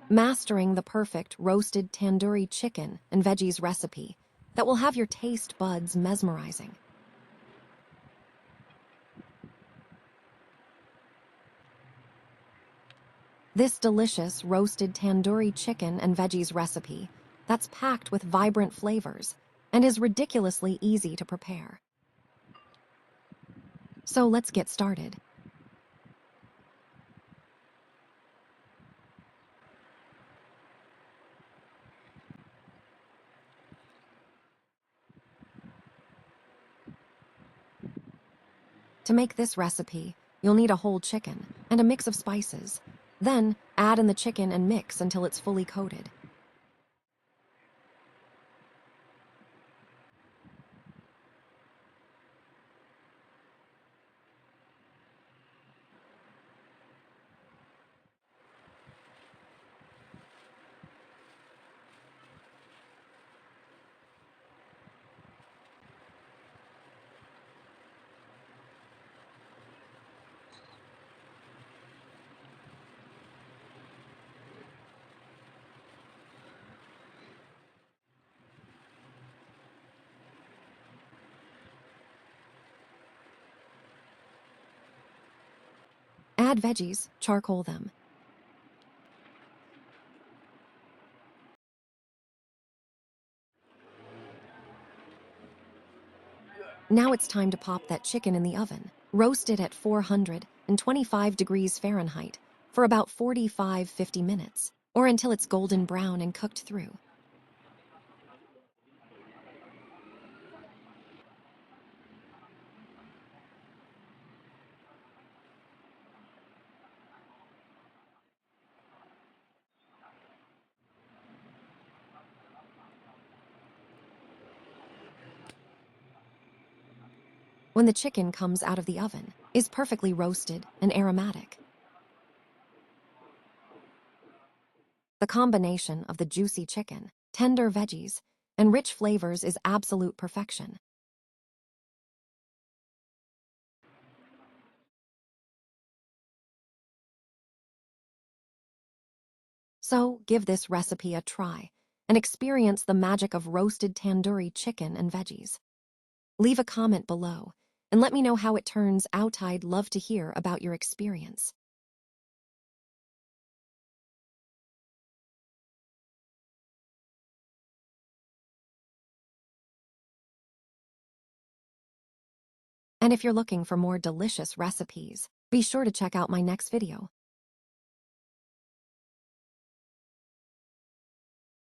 Mastering the perfect roasted tandoori chicken and veggies recipe that will have your taste buds mesmerizing. This delicious roasted tandoori chicken and veggies recipe that's packed with vibrant flavors and is ridiculously easy to prepare. So let's get started. To make this recipe, you'll need a whole chicken and a mix of spices. Then, add in the chicken and mix until it's fully coated. Add veggies, charcoal them. Now it's time to pop that chicken in the oven. Roast it at 425 degrees Fahrenheit for about 45-50 minutes, or until it's golden brown and cooked through. When the chicken comes out of the oven, is perfectly roasted and aromatic. The combination of the juicy chicken, tender veggies, and rich flavors is absolute perfection. So give this recipe a try and experience the magic of roasted tandoori chicken and veggies. Leave a comment below and let me know how it turns out. I'd love to hear about your experience. And if you're looking for more delicious recipes, be sure to check out my next video.